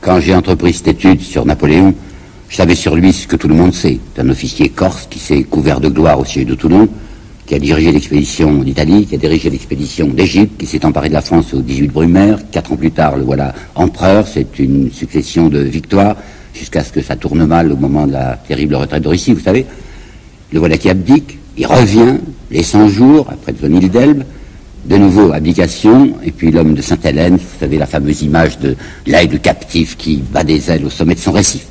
Quand j'ai entrepris cette étude sur Napoléon, je savais sur lui ce que tout le monde sait. C'est un officier corse qui s'est couvert de gloire au siège de Toulon, qui a dirigé l'expédition d'Italie, qui a dirigé l'expédition d'Égypte, qui s'est emparé de la France au 18 Brumaire. 4 ans plus tard, le voilà empereur. C'est une succession de victoires, jusqu'à ce que ça tourne mal au moment de la terrible retraite de Russie, vous savez. Le voilà qui abdique, il revient, les 100 jours, après de son île d'Elbe, de nouveau abdication, et puis l'homme de Sainte-Hélène, vous savez, la fameuse image de l'aigle captif qui bat des ailes au sommet de son récif.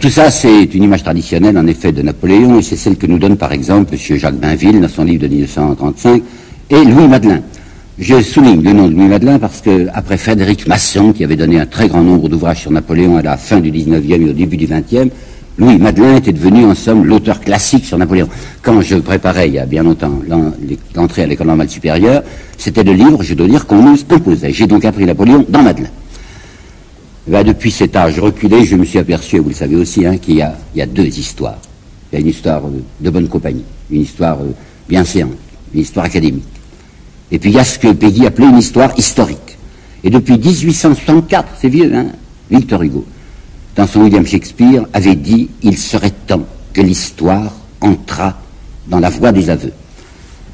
Tout ça, c'est une image traditionnelle, en effet, de Napoléon, et c'est celle que nous donne, par exemple, M. Jacques Bainville, dans son livre de 1935, et Louis Madelin. Je souligne le nom de Louis Madelin parce que, après Frédéric Masson, qui avait donné un très grand nombre d'ouvrages sur Napoléon à la fin du 19e et au début du 20e, Louis Madelin était devenu, en somme, l'auteur classique sur Napoléon. Quand je préparais, il y a bien longtemps, l'entrée à l'école normale supérieure, c'était le livre, je dois dire, qu'on nous imposait. J'ai donc appris Napoléon dans Madelin. Depuis cet âge reculé, je me suis aperçu, vous le savez aussi, qu'il y a 2 histoires. Il y a une histoire de bonne compagnie, une histoire bienséante, une histoire académique. Et puis il y a ce que Peggy appelait une histoire historique. Et depuis 1864, c'est vieux, Victor Hugo, dans son William Shakespeare, avait dit « Il serait temps que l'histoire entrât dans la voie des aveux ».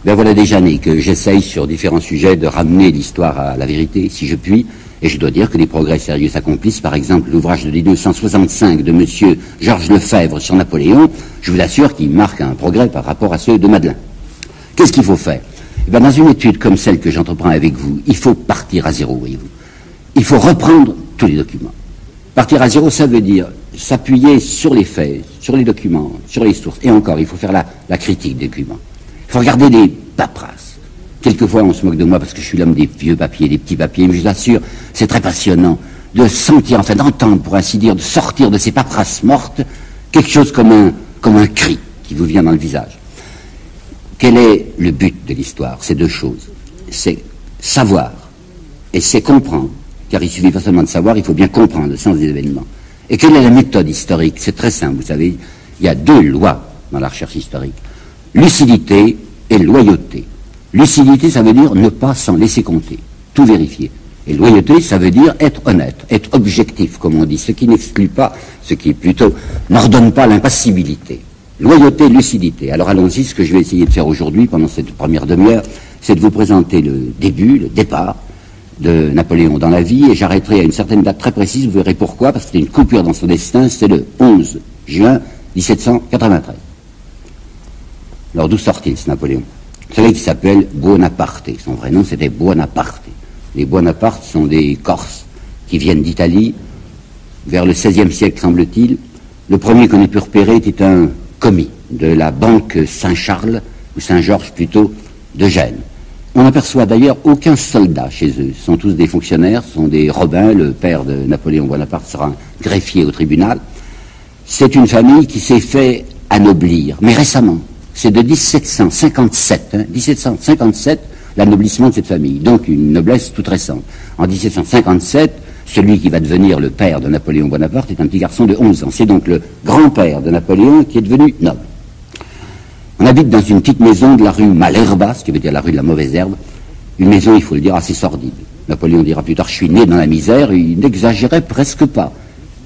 Voilà des années que j'essaye sur différents sujets de ramener l'histoire à la vérité, si je puis, et je dois dire que des progrès sérieux s'accomplissent. Par exemple, l'ouvrage de 1965 de M. Georges Lefebvre sur Napoléon, je vous assure qu'il marque un progrès par rapport à ceux de Madelin. Qu'est-ce qu'il faut faire? Dans une étude comme celle que j'entreprends avec vous, il faut partir à zéro, voyez-vous. Il faut reprendre tous les documents. Partir à zéro, ça veut dire s'appuyer sur les faits, sur les documents, sur les sources. Et encore, il faut faire la critique des documents. Il faut regarder des paperasses. Quelquefois, on se moque de moi parce que je suis l'homme des vieux papiers, des petits papiers, mais je vous assure, c'est très passionnant de sentir, enfin d'entendre, pour ainsi dire, de sortir de ces paperasses mortes, quelque chose comme un cri qui vous vient dans le visage. Quel est le but de l'histoire? C'est 2 choses. C'est savoir et c'est comprendre. Car il suffit pas seulement de savoir, il faut bien comprendre le sens des événements. Et quelle est la méthode historique? C'est très simple, vous savez, il y a 2 lois dans la recherche historique. Lucidité et loyauté. Lucidité, ça veut dire ne pas s'en laisser compter, tout vérifier. Et loyauté, ça veut dire être honnête, être objectif, comme on dit, ce qui n'exclut pas, ce qui plutôt n'ordonne pas l'impassibilité. Loyauté, lucidité. Alors allons-y, ce que je vais essayer de faire aujourd'hui, pendant cette première demi-heure, c'est de vous présenter le début, le départ de Napoléon dans la vie, et j'arrêterai à une certaine date très précise, vous verrez pourquoi, parce que c'est une coupure dans son destin, c'est le 11 juin 1793. Alors d'où sort-il ce Napoléon? Vous savez qu'il s'appelle Buonaparte, son vrai nom c'était Buonaparte. Les Buonaparte sont des Corses qui viennent d'Italie, vers le XVIe siècle semble-t-il. Le premier qu'on ait pu repérer était un commis de la banque Saint-Charles, ou Saint-Georges plutôt, de Gênes. On n'aperçoit d'ailleurs aucun soldat chez eux. Ce sont tous des fonctionnaires, ce sont des Robins. Le père de Napoléon Bonaparte sera un greffier au tribunal. C'est une famille qui s'est fait anoblir, mais récemment. C'est de 1757, 1757, l'anoblissement de cette famille. Donc une noblesse toute récente. En 1757, celui qui va devenir le père de Napoléon Bonaparte est un petit garçon de 11 ans. C'est donc le grand-père de Napoléon qui est devenu noble. On habite dans une petite maison de la rue Malherba, ce qui veut dire la rue de la mauvaise herbe. Une maison, il faut le dire, assez sordide. Napoléon dira plus tard, je suis né dans la misère, et il n'exagérait presque pas.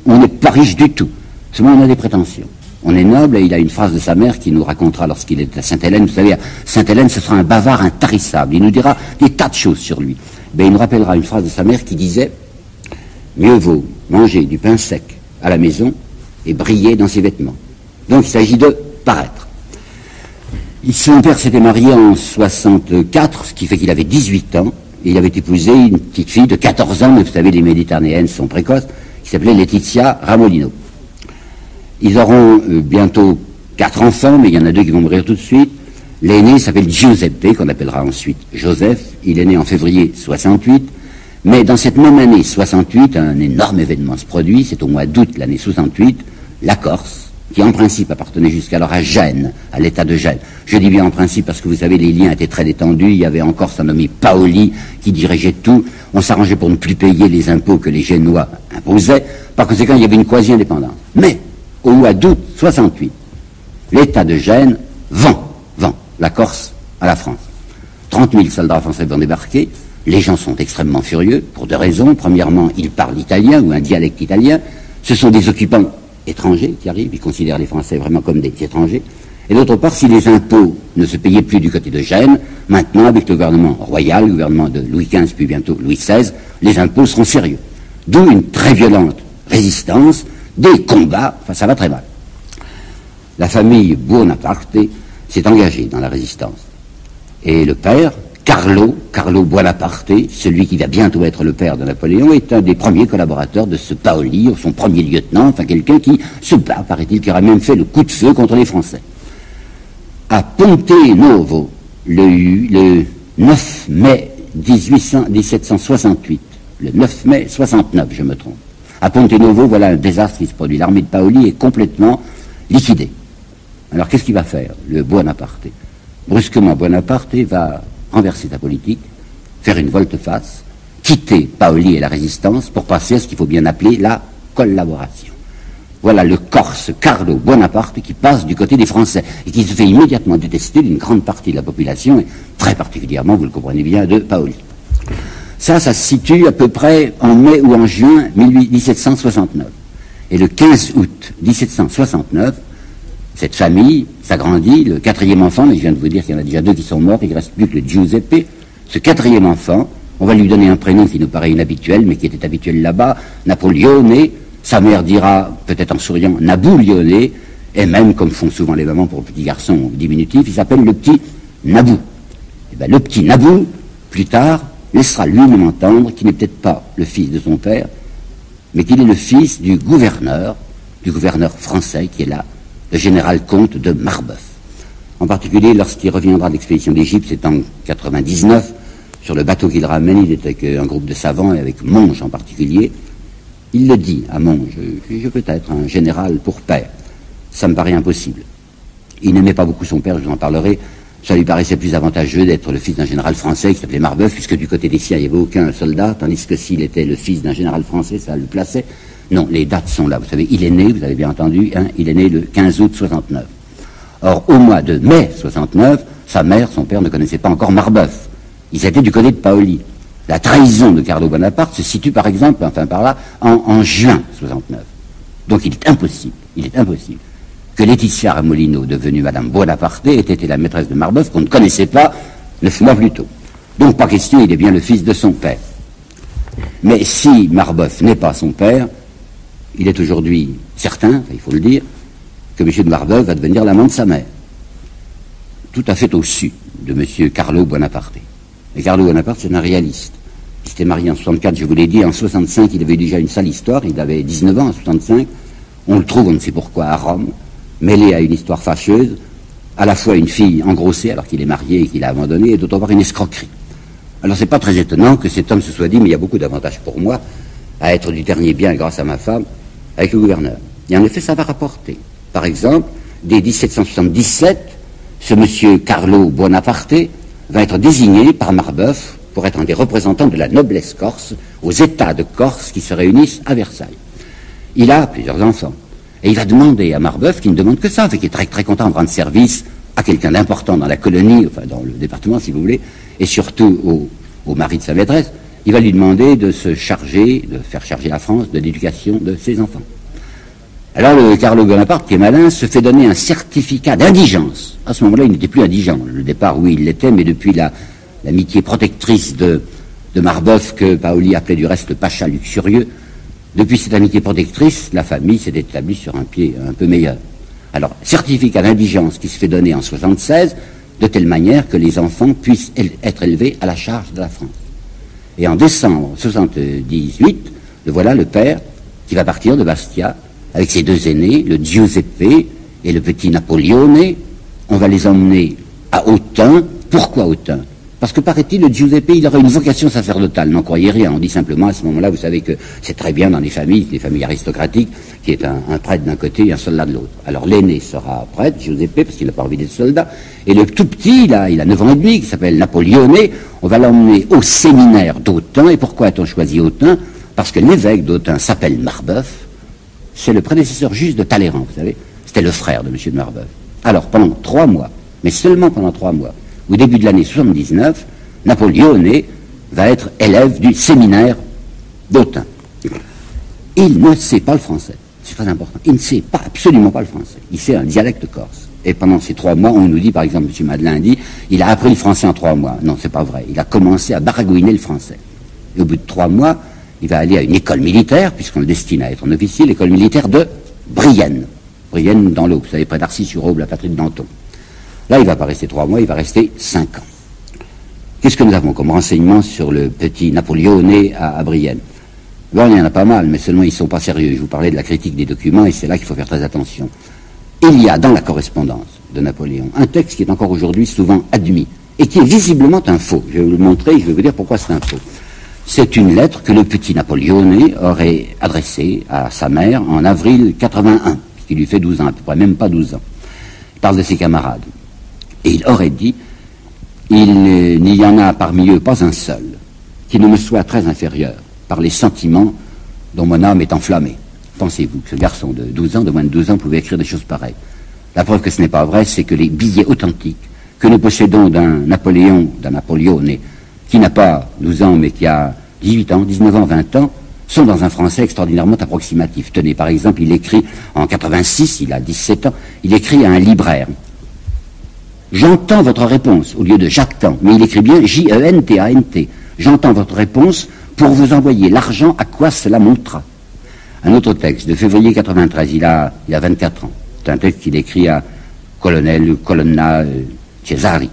On n'est pas riche du tout. Seulement, on a des prétentions. On est noble, et il a une phrase de sa mère qui nous racontera lorsqu'il est à Sainte-Hélène. Vous savez, à Sainte-Hélène, ce sera un bavard intarissable. Il nous dira des tas de choses sur lui. Il nous rappellera une phrase de sa mère qui disait « Mieux vaut manger du pain sec à la maison et briller dans ses vêtements. » Donc, il s'agit de paraître. Son père s'était marié en 64, ce qui fait qu'il avait 18 ans, et il avait épousé une petite fille de 14 ans, mais vous savez, les Méditerranéennes sont précoces, qui s'appelait Laetitia Ramolino. Ils auront bientôt 4 enfants, mais il y en a 2 qui vont mourir tout de suite. L'aîné s'appelle Giuseppe, qu'on appellera ensuite Joseph. Il est né en février 68, mais dans cette même année 68, un énorme événement se produit, c'est au mois d'août l'année 68, la Corse, qui en principe appartenait jusqu'alors à Gênes, à l'état de Gênes. Je dis bien en principe parce que vous savez, les liens étaient très détendus, il y avait en Corse un nommé Paoli qui dirigeait tout, on s'arrangeait pour ne plus payer les impôts que les Génois imposaient, par conséquent il y avait une quasi-indépendance. Mais, au mois d'août 68, l'état de Gênes vend la Corse à la France. 30 000 soldats français vont débarquer, Les gens sont extrêmement furieux, pour deux raisons. Premièrement, ils parlent italien, ou un dialecte italien. Ce sont des occupants étrangers qui arrivent, ils considèrent les Français vraiment comme des étrangers. Et d'autre part, si les impôts ne se payaient plus du côté de Gênes, maintenant, avec le gouvernement royal, le gouvernement de Louis XV, puis bientôt Louis XVI, les impôts seront sérieux. D'où une très violente résistance, des combats, enfin ça va très mal. La famille Buonaparte s'est engagée dans la résistance. Et le père, Carlo Buonaparte, celui qui va bientôt être le père de Napoléon, est un des premiers collaborateurs de ce Paoli, son premier lieutenant, enfin quelqu'un qui se bat, paraît-il, qui aura même fait le coup de feu contre les Français. À Ponte Novo, le 9 mai 1768, le 9 mai 69, je me trompe. À Ponte Novo, voilà un désastre qui se produit. L'armée de Paoli est complètement liquidée. Alors qu'est-ce qu'il va faire, le Buonaparte? Brusquement, Buonaparte va renverser sa politique, faire une volte-face, quitter Paoli et la résistance pour passer à ce qu'il faut bien appeler la collaboration. Voilà le Corse Carlo Buonaparte qui passe du côté des Français et qui se fait immédiatement détester d'une grande partie de la population et très particulièrement, vous le comprenez bien, de Paoli. Ça se situe à peu près en mai ou en juin 1769. Et le 15 août 1769, cette famille s'agrandit, le quatrième enfant, mais je viens de vous dire qu'il y en a déjà deux qui sont morts, il ne reste plus que le Giuseppe. Ce quatrième enfant, on va lui donner un prénom qui nous paraît inhabituel, mais qui était habituel là-bas, Napoleone. Sa mère dira, peut-être en souriant, Nabulione, et même, comme font souvent les mamans pour le petit garçon diminutif, il s'appelle le petit Nabou. Et bien, le petit Nabou, plus tard, laissera lui-même entendre qu'il n'est peut-être pas le fils de son père, mais qu'il est le fils du gouverneur français qui est là, le général comte de Marbeuf. En particulier, lorsqu'il reviendra de l'expédition d'Égypte, c'est en 99, sur le bateau qu'il ramène, il était avec un groupe de savants, et avec Monge en particulier. Il le dit à Monge, je peux être un général pour père. Ça me paraît impossible. Il n'aimait pas beaucoup son père, je vous en parlerai. Ça lui paraissait plus avantageux d'être le fils d'un général français qui s'appelait Marbeuf, puisque du côté des siens, il n'y avait aucun soldat, tandis que s'il était le fils d'un général français, ça le plaçait. Non, les dates sont là. Vous savez, il est né, vous avez bien entendu, hein, il est né le 15 août 69. Or, au mois de mai 69, sa mère, son père ne connaissait pas encore Marbeuf. Ils étaient du côté de Paoli. La trahison de Carlo Bonaparte se situe par exemple, enfin par là, en juin 69. Donc il est impossible que Laetitia Ramolino, devenue Madame Bonaparte, ait été la maîtresse de Marbeuf qu'on ne connaissait pas 9 mois plus tôt. Donc pas question, il est bien le fils de son père. Mais si Marbeuf n'est pas son père, il est aujourd'hui certain, il faut le dire, que M. de Marbeuf va devenir l'amant de sa mère. Tout à fait au-dessus de M. Carlo Bonaparte. Et Carlo Bonaparte, c'est un réaliste. Il s'était marié en 64, je vous l'ai dit, en 65, il avait déjà une sale histoire, il avait 19 ans en 65. On le trouve, on ne sait pourquoi, à Rome, mêlé à une histoire fâcheuse, à la fois une fille engrossée alors qu'il est marié et qu'il a abandonné, et d'autre part une escroquerie. Alors c'est pas très étonnant que cet homme se soit dit, mais il y a beaucoup d'avantages pour moi à être du dernier bien grâce à ma femme, avec le gouverneur. Et en effet, ça va rapporter. Par exemple, dès 1777, ce monsieur Carlo Bonaparte va être désigné par Marbeuf pour être un des représentants de la noblesse corse aux États de Corse qui se réunissent à Versailles. Il a plusieurs enfants. Et il va demander à Marbeuf, qui ne demande que ça, fait qu'il est très, très content de rendre service à quelqu'un d'important dans la colonie, enfin dans le département si vous voulez, et surtout au mari de sa maîtresse, il va lui demander de se charger, de faire charger la France de l'éducation de ses enfants. Alors le Carlo Bonaparte, qui est malin, se fait donner un certificat d'indigence. À ce moment-là, il n'était plus indigent. Le départ, oui, il l'était, mais depuis l'amitié protectrice de Marbeuf, que Paoli appelait du reste le pacha luxurieux, depuis cette amitié protectrice, la famille s'est établie sur un pied un peu meilleur. Alors, certificat d'indigence qui se fait donner en 76, de telle manière que les enfants puissent être élevés à la charge de la France. Et en décembre 78, le voilà le père qui va partir de Bastia avec ses deux aînés, le Giuseppe et le petit Napoleone. On va les emmener à Autun. Pourquoi Autun? Parce que, paraît-il, le Giuseppe, il aurait une vocation sacerdotale. N'en croyez rien. On dit simplement, à ce moment-là, vous savez que c'est très bien dans les familles aristocratiques, qui est un prêtre d'un côté et un soldat de l'autre. Alors, l'aîné sera prêtre, Giuseppe, parce qu'il n'a pas envie d'être soldat. Et le tout petit, il a 9 ans et demi, qui s'appelle Napoleone. On va l'emmener au séminaire d'Autun. Et pourquoi a-t-on choisi Autun? Parce que l'évêque d'Autun s'appelle Marbeuf. C'est le prédécesseur juste de Talleyrand, vous savez. C'était le frère de M. de Marbeuf. Alors, pendant 3 mois, mais seulement pendant 3 mois, au début de l'année 79, Napoleone va être élève du séminaire d'Autun. Il ne sait pas le français. C'est très important. Il ne sait pas, absolument pas le français. Il sait un dialecte corse. Et pendant ces 3 mois, on nous dit, par exemple, M. Madeleine dit, il a appris le français en 3 mois. Non, c'est pas vrai. Il a commencé à baragouiner le français. Et au bout de 3 mois, il va aller à une école militaire, puisqu'on le destine à être un officier, l'école militaire de Brienne. Brienne dans l'Aube, vous savez, près d'Arcy-sur-Aube, la patrie de Danton. Là, il va pas rester 3 mois, il va rester 5 ans. Qu'est-ce que nous avons comme renseignements sur le petit Napoléon né à Brienne? Bon, il y en a pas mal, mais seulement ils sont pas sérieux. Je vous parlais de la critique des documents, et c'est là qu'il faut faire très attention. Il y a dans la correspondance de Napoléon un texte qui est encore aujourd'hui souvent admis, et qui est visiblement un faux. Je vais vous le montrer, je vais vous dire pourquoi c'est un faux. C'est une lettre que le petit Napoléoné aurait adressée à sa mère en avril 81, ce qui lui fait 12 ans, à peu près, même pas 12 ans. Il parle de ses camarades. Et il aurait dit, il n'y en a parmi eux pas un seul qui ne me soit très inférieur par les sentiments dont mon âme est enflammée. Pensez-vous que ce garçon de 12 ans, de moins de 12 ans, pouvait écrire des choses pareilles? La preuve que ce n'est pas vrai, c'est que les billets authentiques que nous possédons d'un Napoléoné, qui n'a pas 12 ans, mais qui a 18 ans, 19 ans, 20 ans, sont dans un français extraordinairement approximatif. Tenez, par exemple, il écrit en 86, il a 17 ans, il écrit à un libraire. J'entends votre réponse, au lieu de j'attends, mais il écrit bien J-E-N-T-A-N-T. J'entends votre réponse pour vous envoyer l'argent à quoi cela montera. Un autre texte de février 93, il a 24 ans. C'est un texte qu'il écrit à Colonna Cesari.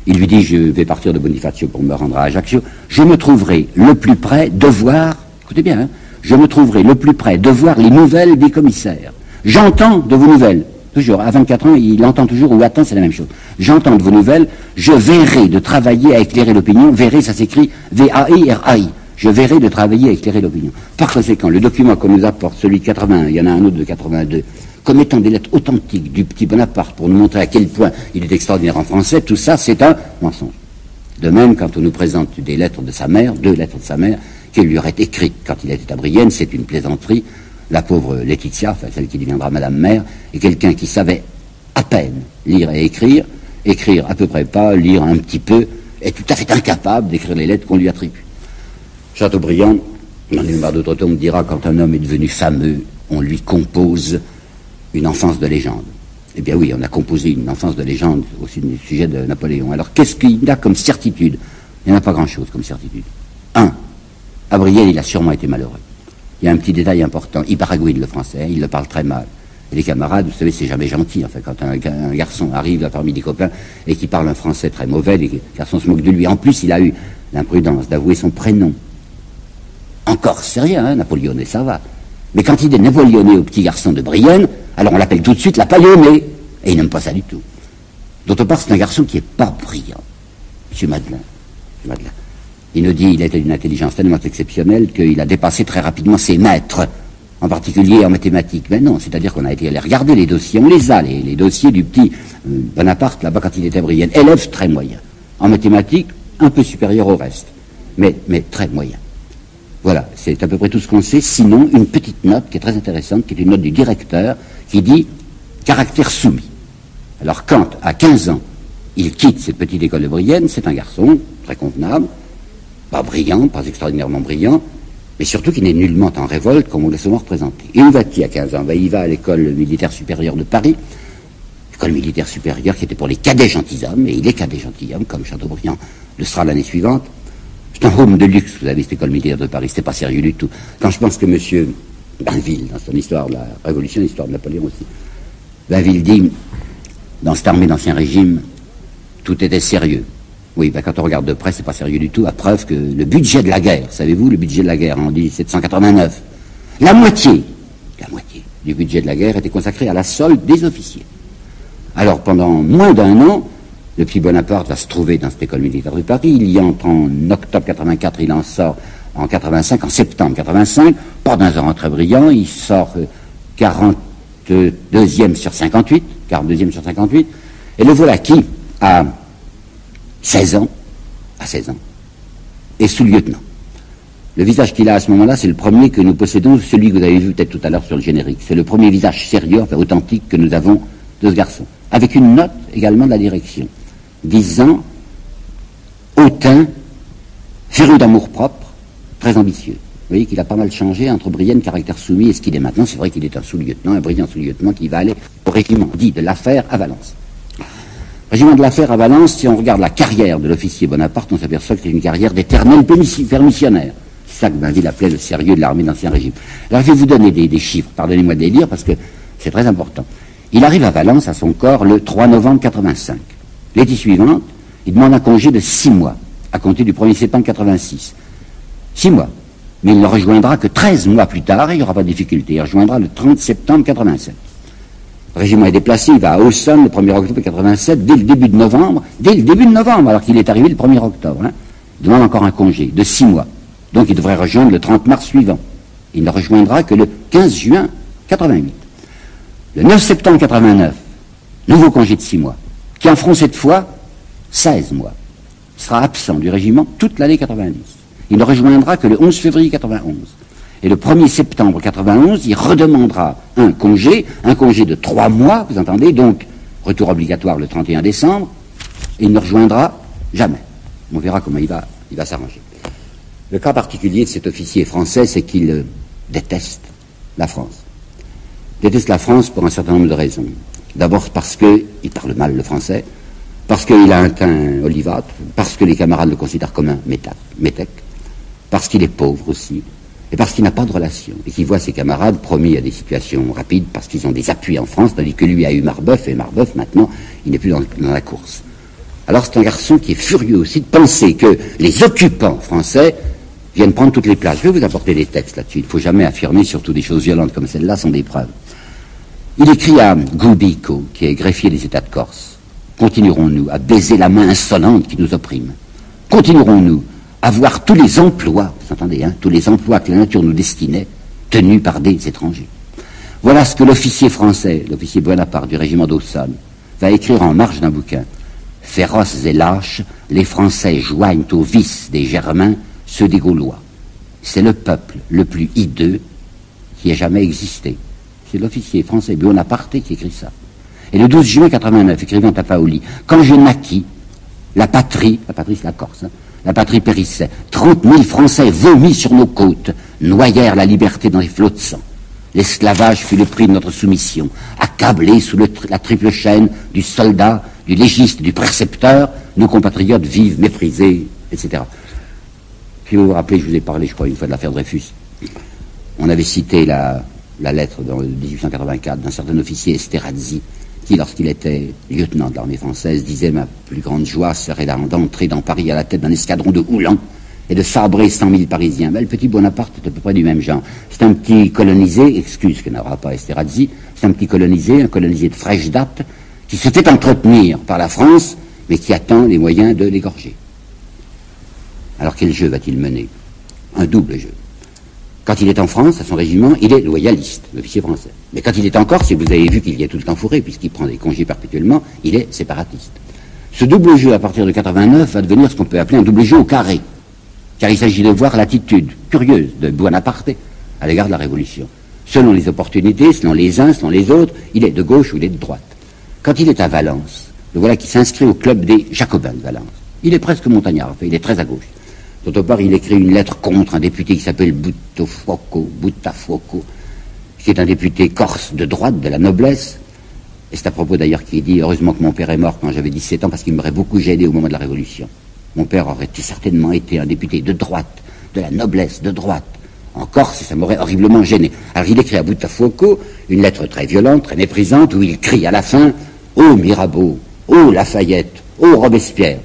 Il lui dit, je vais partir de Bonifacio pour me rendre à Ajaccio, je me trouverai le plus près de voir, écoutez bien, hein, je me trouverai le plus près de voir les nouvelles des commissaires. J'entends de vos nouvelles. Toujours, à 24 ans, il entend toujours ou attend, c'est la même chose. J'entends de vos nouvelles, je verrai de travailler à éclairer l'opinion. Verrai, ça s'écrit V-A-I-R-A-I. Je verrai de travailler à éclairer l'opinion. Par conséquent, le document qu'on nous apporte, celui de 81, il y en a un autre de 82, comme étant des lettres authentiques du petit Bonaparte pour nous montrer à quel point il est extraordinaire en français, tout ça, c'est un mensonge. De même, quand on nous présente des lettres de sa mère, 2 lettres de sa mère, qu'elle lui aurait écrites quand il était à Brienne, c'est une plaisanterie. La pauvre Laetitia, enfin celle qui deviendra Madame Mère, est quelqu'un qui savait à peine lire et écrire à peu près pas, lire un petit peu, est tout à fait incapable d'écrire les lettres qu'on lui attribue. Chateaubriand, dans les mémoires d'Outre-Tombe, dira quand un homme est devenu fameux, on lui compose une enfance de légende. Eh bien oui, on a composé une enfance de légende aussi du sujet de Napoléon. Alors qu'est-ce qu'il a comme certitude? Il n'y en a pas grand-chose comme certitude. 1. À Brienne, il a sûrement été malheureux. Il y a un petit détail important, il baragouine le français, il le parle très mal. Et les camarades, vous savez, c'est jamais gentil. Enfin, quand un garçon arrive là parmi des copains et qui parle un français très mauvais, les garçons se moquent de lui. En plus, il a eu l'imprudence d'avouer son prénom. Encore, c'est rien, hein, Napoléoné, ça va. Mais quand il est Napoléoné au petit garçon de Brienne, alors on l'appelle tout de suite Napoléoné. Et il n'aime pas ça du tout. D'autre part, c'est un garçon qui n'est pas brillant. M. Madeleine. Il nous dit qu'il était d'une intelligence tellement exceptionnelle qu'il a dépassé très rapidement ses maîtres, en particulier en mathématiques. Mais non, c'est-à-dire qu'on a été allé regarder les dossiers, on les a, les dossiers du petit Bonaparte, là-bas, quand il était à Brienne. Élève très moyen. En mathématiques, un peu supérieur au reste, mais très moyen. Voilà, c'est à peu près tout ce qu'on sait. Sinon, une petite note qui est très intéressante, qui est une note du directeur, qui dit « caractère soumis ». Alors quand, à 15 ans, il quitte cette petite école de Brienne, c'est un garçon très convenable, pas brillant, pas extraordinairement brillant, mais surtout qui n'est nullement en révolte, comme on l'a souvent représenté. Et où va-t-il à 15 ans? Il va à l'école militaire supérieure de Paris, l'école militaire supérieure qui était pour les cadets gentilshommes, et il est cadet gentilhomme, comme Chateaubriand le sera l'année suivante. C'est un home de luxe, vous avez cette école militaire de Paris, c'était pas sérieux du tout. Quand je pense que M. Bainville, dans son histoire de la Révolution, l'histoire de Napoléon aussi, Bainville dit, dans cette armée d'Ancien Régime, tout était sérieux. Oui, quand on regarde de près, c'est pas sérieux du tout, à preuve que le budget de la guerre, savez-vous, le budget de la guerre en 1789, la moitié du budget de la guerre était consacré à la solde des officiers. Alors, pendant moins d'un an, le petit Bonaparte va se trouver dans cette école militaire de Paris, il y entre en octobre 84, il en sort en 85, en septembre 85, pas dans un rang très brillant, il sort 42e sur 58, et le voilà qui, à 16 ans, est sous-lieutenant. Le visage qu'il a à ce moment-là, c'est le premier que nous possédons, celui que vous avez vu peut-être tout à l'heure sur le générique. C'est le premier visage sérieux, enfin authentique, que nous avons de ce garçon. Avec une note également de la direction, disant Autun féru d'amour-propre, très ambitieux. Vous voyez qu'il a pas mal changé entre Brienne, caractère soumis, et ce qu'il est maintenant. C'est vrai qu'il est un sous-lieutenant, un brillant sous-lieutenant qui va aller au régiment dit de l'affaire à Valence. Régiment de l'affaire à Valence, si on regarde la carrière de l'officier Bonaparte, on s'aperçoit que c'est une carrière d'éternel permissionnaire. C'est ça que Bainville appelait le sérieux de l'armée d'Ancien Régime. Alors je vais vous donner des chiffres, pardonnez-moi de les lire parce que c'est très important. Il arrive à Valence à son corps le 3 novembre 85. L'été suivante, il demande un congé de 6 mois, à compter du 1er septembre 86. 6 mois. Mais il ne rejoindra que 13 mois plus tard, et il n'y aura pas de difficulté. Il rejoindra le 30 septembre 87. Le régiment est déplacé, il va à Auxonne le 1er octobre 87, dès le début de novembre, alors qu'il est arrivé le 1er octobre. Il demande encore un congé de 6 mois. Donc il devrait rejoindre le 30 mars suivant. Il ne rejoindra que le 15 juin 88. Le 9 septembre 89, nouveau congé de 6 mois, qui en feront cette fois 16 mois. Il sera absent du régiment toute l'année 90. Il ne rejoindra que le 11 février 91. Et le 1er septembre 91, il redemandera un congé de 3 mois, vous entendez, donc retour obligatoire le 31 décembre, et il ne rejoindra jamais. On verra comment il va s'arranger. Le cas particulier de cet officier français, c'est qu'il déteste la France. Il déteste la France pour un certain nombre de raisons. D'abord parce qu'il parle mal le français, parce qu'il a un teint olivâtre, parce que les camarades le considèrent comme un métèque, parce qu'il est pauvre aussi, et parce qu'il n'a pas de relation, et qu'il voit ses camarades promis à des situations rapides parce qu'ils ont des appuis en France, tandis que lui a eu Marbeuf, et Marbeuf, maintenant, il n'est plus dans la course. Alors c'est un garçon qui est furieux aussi de penser que les occupants français viennent prendre toutes les places. Je vais vous apporter des textes là-dessus. Il ne faut jamais affirmer, surtout des choses violentes comme celle-là, sont des preuves. Il écrit à Goubico, qui est greffier des États de Corse, « Continuerons-nous à baiser la main insolente qui nous opprime? Continuerons-nous à voir tous les emplois, vous entendez, tous les emplois que la nature nous destinait, tenus par des étrangers? » Voilà ce que l'officier français, l'officier Bonaparte du régiment d'Auxonne, va écrire en marge d'un bouquin. « Féroces et lâches, les Français joignent aux vices des Germains ceux des Gaulois. C'est le peuple le plus hideux qui ait jamais existé. » C'est l'officier français Bonaparte qui écrit ça. Et le 12 juin 89, écrivant à Paoli, « Quand je naquis, la patrie c'est la Corse, la patrie périssait. 30 000 Français vomis sur nos côtes, noyèrent la liberté dans les flots de sang. L'esclavage fut le prix de notre soumission. Accablés sous la triple chaîne du soldat, du légiste, du précepteur, nos compatriotes vivent méprisés, etc. » Puis vous vous rappelez, je vous ai parlé, je crois, une fois de l'affaire Dreyfus. On avait cité la lettre de 1884 d'un certain officier Esterhazy, qui, lorsqu'il était lieutenant de l'armée française, disait « Ma plus grande joie serait d'entrer dans Paris à la tête d'un escadron de Uhlans et de sabrer 100 000 Parisiens. » Le petit Bonaparte est à peu près du même genre. C'est un petit colonisé, excuse que n'aura pas Esterhazy, c'est un petit colonisé, un colonisé de fraîche date, qui se fait entretenir par la France, mais qui attend les moyens de l'égorger. Alors quel jeu va-t-il mener? Un double jeu. Quand il est en France, à son régiment, il est loyaliste, l'officier français. Mais quand il est en Corse, et vous avez vu qu'il y est tout le temps fourré, puisqu'il prend des congés perpétuellement, il est séparatiste. Ce double jeu, à partir de 89, va devenir ce qu'on peut appeler un double jeu au carré. Car il s'agit de voir l'attitude curieuse de Bonaparte à l'égard de la Révolution. Selon les opportunités, selon les uns, selon les autres, il est de gauche ou il est de droite. Quand il est à Valence, le voilà qui s'inscrit au club des Jacobins de Valence. Il est presque montagnard, enfin, il est très à gauche. D'autre part, il écrit une lettre contre un député qui s'appelle Buttafuoco, qui est un député corse de droite, de la noblesse. Et c'est à propos d'ailleurs qu'il dit « Heureusement que mon père est mort quand j'avais 17 ans, parce qu'il m'aurait beaucoup gêné au moment de la Révolution. Mon père aurait certainement été un député de droite, de la noblesse, de droite, en Corse, et ça m'aurait horriblement gêné. » Alors il écrit à Buttafuoco une lettre très violente, très méprisante, où il crie à la fin « Ô Mirabeau, ô Lafayette, ô Robespierre !»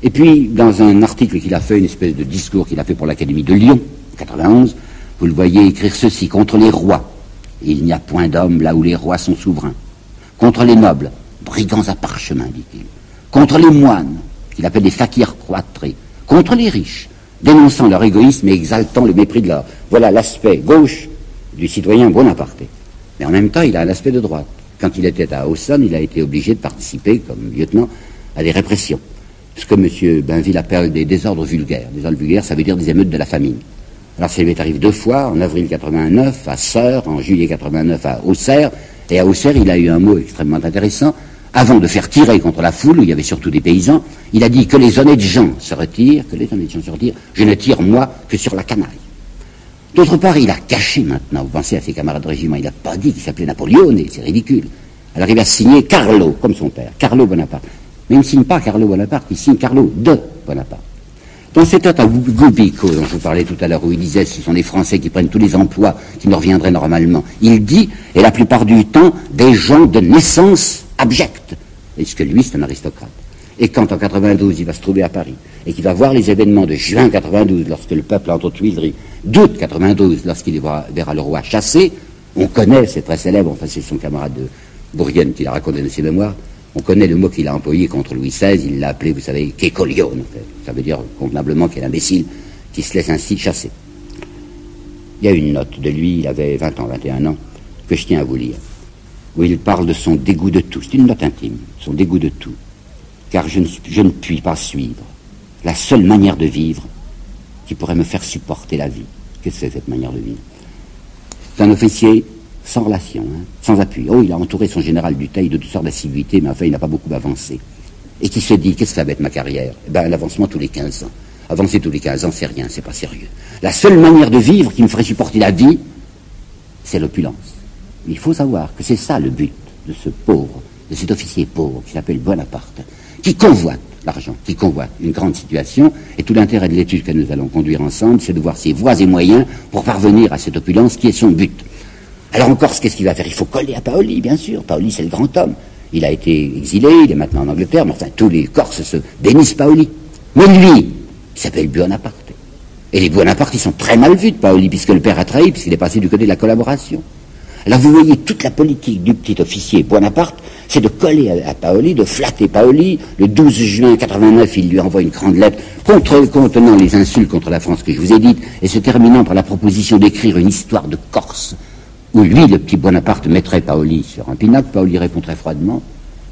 Et puis, dans un article qu'il a fait, une espèce de discours qu'il a fait pour l'Académie de Lyon, 91, vous le voyez écrire ceci: « Contre les rois, il n'y a point d'homme là où les rois sont souverains. Contre les nobles, brigands à parchemin, dit-il. Contre les moines, qu'il appelle des fakirs cloîtrés. Contre les riches, dénonçant leur égoïsme et exaltant le mépris de l'or. » Voilà l'aspect gauche du citoyen Bonaparte. Mais en même temps, il a un aspect de droite. Quand il était à Auxonne, il a été obligé de participer, comme lieutenant, à des répressions. Ce que M. Bainville appelle des désordres vulgaires. Des désordres vulgaires, ça veut dire des émeutes de la famine. Alors ça lui est arrivé 2 fois, en avril 89 à Sœurs, en juillet 89 à Auxerre, et à Auxerre il a eu un mot extrêmement intéressant, avant de faire tirer contre la foule, où il y avait surtout des paysans, il a dit que les honnêtes gens se retirent, je ne tire moi que sur la canaille. D'autre part, il a caché maintenant, vous pensez à ses camarades de régiment, il n'a pas dit qu'il s'appelait Napoléon, c'est ridicule. Alors il a signé Carlo, comme son père, Carlo Bonaparte. Mais il ne signe pas Carlo Bonaparte, il signe Carlo de Bonaparte. Dans cette note à Goubico, dont je vous parlais tout à l'heure, où il disait ce sont les Français qui prennent tous les emplois qui nous reviendraient normalement, il dit, et la plupart du temps, des gens de naissance abjecte. Est-ce que lui, c'est un aristocrate? Et quand en 92, il va se trouver à Paris, et qu'il va voir les événements de juin 92, lorsque le peuple entre aux Tuileries, d'août 92, lorsqu'il verra le roi chassé, on connaît, c'est très célèbre, enfin c'est son camarade de Bourrienne qui l'a raconté dans ses mémoires, on connaît le mot qu'il a employé contre Louis XVI, il l'a appelé, vous savez, Kekolion, en fait. Ça veut dire convenablement qu'il est imbécile qui se laisse ainsi chasser. Il y a une note de lui, il avait 20 ans, 21 ans, que je tiens à vous lire, où il parle de son dégoût de tout. C'est une note intime, son dégoût de tout. Car je ne puis pas suivre la seule manière de vivre qui pourrait me faire supporter la vie. Qu'est-ce que c'est cette manière de vivre? C'est un officier sans relation, sans appui. Oh, il a entouré son général Dutheil de toutes sortes d'assiduités, mais enfin, il n'a pas beaucoup avancé. Et qui se dit, qu'est-ce que ça va être ma carrière? Eh bien, l'avancement tous les 15 ans. Avancer tous les 15 ans, c'est rien, c'est pas sérieux. La seule manière de vivre qui me ferait supporter la vie, c'est l'opulence. Mais il faut savoir que c'est ça le but de ce pauvre, de cet officier pauvre qui s'appelle Bonaparte, qui convoite l'argent, qui convoite une grande situation, et tout l'intérêt de l'étude que nous allons conduire ensemble, c'est de voir ses voies et moyens pour parvenir à cette opulence qui est son but. Alors en Corse, qu'est-ce qu'il va faire? Il faut coller à Paoli, bien sûr. Paoli, c'est le grand homme. Il a été exilé, il est maintenant en Angleterre, mais enfin, tous les Corses se bénissent Paoli. Mais lui, il s'appelle Buonaparte. Et les Buonaparte, ils sont très mal vus de Paoli, puisque le père a trahi, puisqu'il est passé du côté de la collaboration. Alors vous voyez, toute la politique du petit officier Bonaparte, c'est de coller à Paoli, de flatter Paoli. Le 12 juin 89, il lui envoie une grande lettre contenant les insultes contre la France que je vous ai dites, et se terminant par la proposition d'écrire une histoire de Corse, où lui, le petit Bonaparte, mettrait Paoli sur un pinacle. Paoli répond très froidement.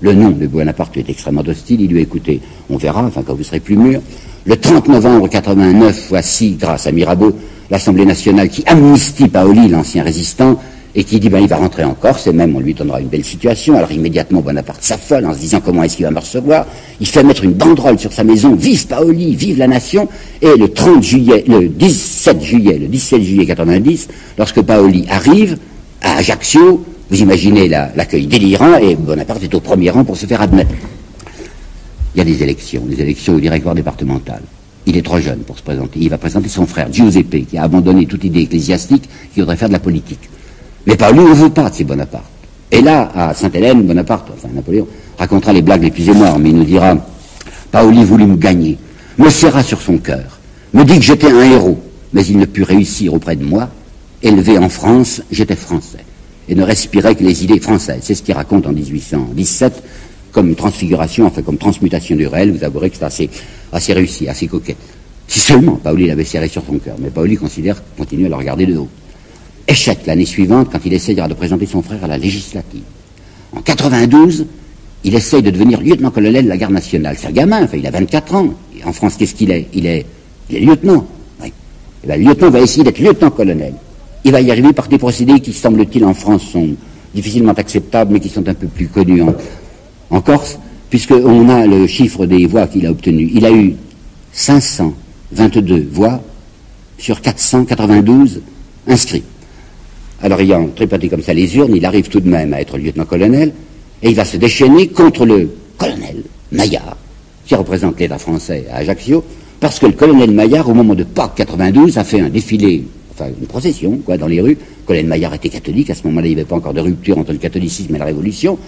Le nom de Bonaparte est extrêmement hostile. Il lui a écouté, on verra, enfin quand vous serez plus mûr. Le 30 novembre 89, voici, grâce à Mirabeau, l'Assemblée nationale qui amnistie Paoli, l'ancien résistant, et qui dit, il va rentrer en Corse, et même on lui donnera une belle situation. Alors immédiatement, Bonaparte s'affole en se disant comment est-ce qu'il va me recevoir. Il fait mettre une banderole sur sa maison, vive Paoli, vive la nation. Et le 17 juillet 90, lorsque Paoli arrive à Ajaccio, vous imaginez l'accueil délirant, et Bonaparte est au premier rang pour se faire admettre. Il y a des élections au directoire départemental. Il est trop jeune pour se présenter. Il va présenter son frère, Giuseppe, qui a abandonné toute idée ecclésiastique, qui voudrait faire de la politique. Mais Paoli ne veut pas de ces Bonaparte. Et là, à Sainte-Hélène, Bonaparte, enfin Napoléon, racontera les blagues les plus émouvantes, mais il nous dira, Paoli voulut me gagner, me serra sur son cœur, me dit que j'étais un héros, mais il ne put réussir auprès de moi. Élevé en France, j'étais français, et ne respirais que les idées françaises. C'est ce qu'il raconte en 1817, comme transfiguration, enfin comme transmutation du réel. Vous avouerez que c'est assez réussi, assez coquet. Si seulement Paoli l'avait serré sur son cœur, mais Paoli continue à le regarder de haut. Échec l'année suivante quand il essayera de présenter son frère à la législative. En 92, il essaye de devenir lieutenant-colonel de la garde nationale. C'est un gamin, enfin, il a 24 ans. Et en France, qu'est-ce qu'il est? Il est lieutenant. Oui. Et bien, le lieutenant va essayer d'être lieutenant-colonel. Il va y arriver par des procédés qui, semble-t-il, en France, sont difficilement acceptables, mais qui sont un peu plus connus en Corse, puisqu'on a le chiffre des voix qu'il a obtenues. Il a eu 522 voix sur 492 inscrits. Alors, ayant tripoté comme ça les urnes, il arrive tout de même à être lieutenant-colonel, et il va se déchaîner contre le colonel Maillard, qui représente l'État français à Ajaccio, parce que le colonel Maillard, au moment de Pâques 92, a fait un défilé, enfin une procession, dans les rues. Le colonel Maillard était catholique, à ce moment-là, il n'y avait pas encore de rupture entre le catholicisme et la Révolution,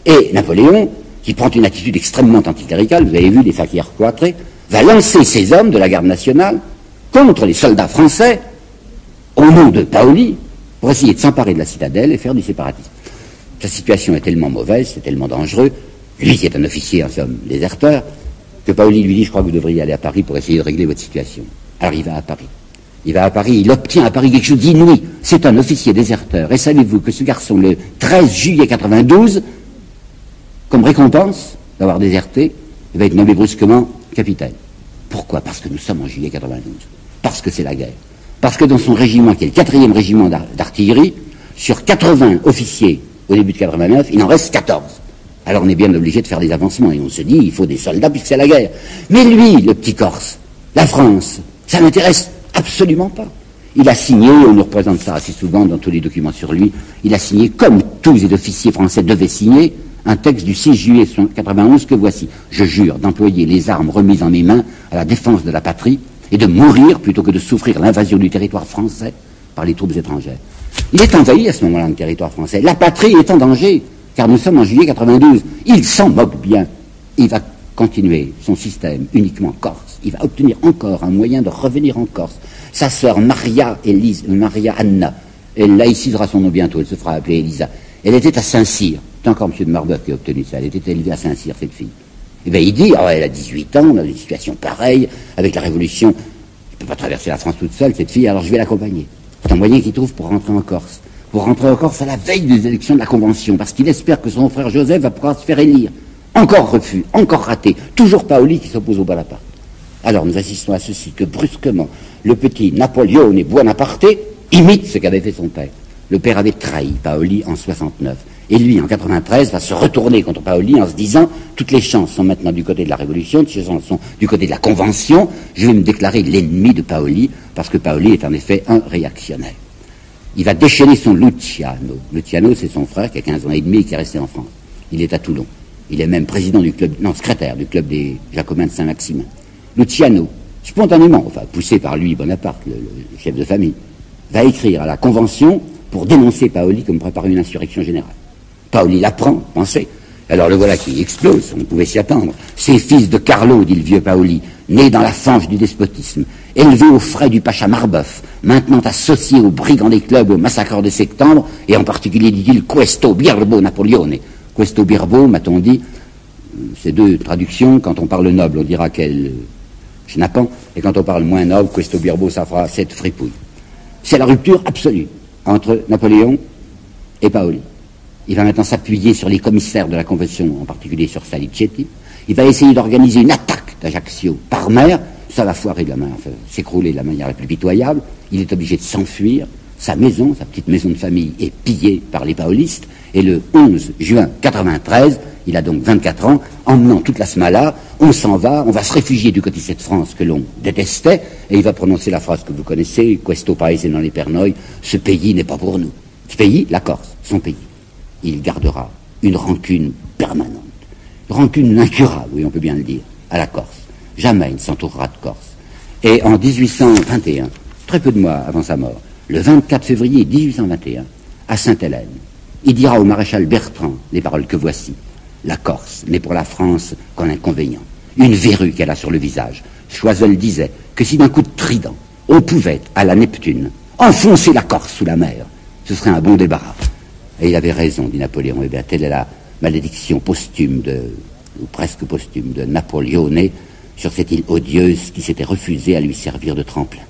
et Napoléon, qui prend une attitude extrêmement anticléricale, vous avez vu les fakirs cloîtrés, va lancer ses hommes de la garde nationale contre les soldats français, au nom de Paoli, pour essayer de s'emparer de la citadelle et faire du séparatisme. Sa situation est tellement mauvaise, c'est tellement dangereux, lui qui est un officier en somme déserteur, que Paoli lui dit, je crois que vous devriez aller à Paris pour essayer de régler votre situation. Alors il va à Paris. Il obtient à Paris quelque chose d'inouï. C'est un officier déserteur. Et savez-vous que ce garçon, le 13 juillet 92, comme récompense d'avoir déserté, il va être nommé brusquement capitaine. Pourquoi? Parce que nous sommes en juillet 92. Parce que c'est la guerre. Parce que dans son régiment, qui est le 4e régiment d'artillerie, sur 80 officiers au début de 89, il en reste 14. Alors on est bien obligé de faire des avancements, et on se dit, il faut des soldats puisque c'est la guerre. Mais lui, le petit Corse, la France, ça n'intéresse absolument pas. Il a signé, on nous représente ça assez souvent dans tous les documents sur lui, il a signé, comme tous les officiers français devaient signer, un texte du 6 juillet 1991 que voici. Je jure d'employer les armes remises en mes mains à la défense de la patrie et de mourir plutôt que de souffrir l'invasion du territoire français par les troupes étrangères. Il est envahi à ce moment-là le territoire français. La patrie est en danger, car nous sommes en juillet 92. Il s'en moque bien. Il va continuer son système uniquement corse. Il va obtenir encore un moyen de revenir en Corse. Sa sœur Maria Anna, elle laïcisera son nom bientôt, elle se fera appeler Elisa. Elle était à Saint-Cyr. C'est encore M. de Marbeuf qui a obtenu ça. Elle était élevée à Saint-Cyr, cette fille. Et bien il dit, elle a 18 ans, dans une situation pareille, avec la Révolution, elle ne peut pas traverser la France toute seule, cette fille, alors je vais l'accompagner. C'est un moyen qu'il trouve pour rentrer en Corse. Pour rentrer en Corse à la veille des élections de la Convention, parce qu'il espère que son frère Joseph va pouvoir se faire élire. Encore refus, encore raté, toujours Paoli qui s'oppose au Bonaparte. Alors nous assistons à ceci, que brusquement, le petit Napoléon Buonaparte imite ce qu'avait fait son père. Le père avait trahi Paoli en 69. Et lui, en 93, va se retourner contre Paoli en se disant, toutes les chances sont maintenant du côté de la Révolution, toutes les chances sont du côté de la Convention, je vais me déclarer l'ennemi de Paoli, parce que Paoli est en effet un réactionnaire. Il va déchaîner son Luciano. Luciano, c'est son frère qui a 15 ans et demi et qui est resté en France. Il est à Toulon. Il est même président du club, non, secrétaire du club des Jacobins de Saint-Maximin. Luciano, spontanément, enfin poussé par lui, Bonaparte, le chef de famille, va écrire à la Convention pour dénoncer Paoli comme préparer une insurrection générale. Paoli l'apprend, pensez. Alors le voilà qui explose, on pouvait s'y attendre. C'est fils de Carlo, dit le vieux Paoli, né dans la fange du despotisme, élevé aux frais du pacha Marbeuf, maintenant associé aux brigands des clubs, aux massacres de septembre, et en particulier, dit-il, Questo Birbo Napoleone. Questo Birbo, m'a-t-on dit, ces deux traductions, quand on parle noble, on dira quel schnappant, et quand on parle moins noble, Questo Birbo, ça fera cette fripouille. C'est la rupture absolue entre Napoléon et Paoli. Il va maintenant s'appuyer sur les commissaires de la Convention, en particulier sur Salicetti. Il va essayer d'organiser une attaque d'Ajaccio par mer. Ça va foirer de la main, enfin, s'écrouler de la manière la plus pitoyable. Il est obligé de s'enfuir. Sa maison, sa petite maison de famille, est pillée par les paolistes. Et le 11 juin 93, il a donc 24 ans, emmenant toute la Smala, on s'en va, on va se réfugier du côté de cette France que l'on détestait, et il va prononcer la phrase que vous connaissez, Questo paese non è per noi, ce pays n'est pas pour nous. Ce pays, la Corse, son pays. Il gardera une rancune permanente, une rancune incurable, oui, on peut bien le dire, à la Corse. Jamais il ne s'entourera de Corse. Et en 1821, très peu de mois avant sa mort, le 24 février 1821, à Sainte-Hélène, il dira au maréchal Bertrand les paroles que voici. La Corse n'est pour la France qu'un inconvénient, une verrue qu'elle a sur le visage. Choiseul disait que si d'un coup de trident, on pouvait, à la Neptune, enfoncer la Corse sous la mer, ce serait un bon débarras. Et il avait raison, dit Napoléon. Eh bien, telle est la malédiction posthume ou presque posthume de Napoléon sur cette île odieuse qui s'était refusée à lui servir de tremplin.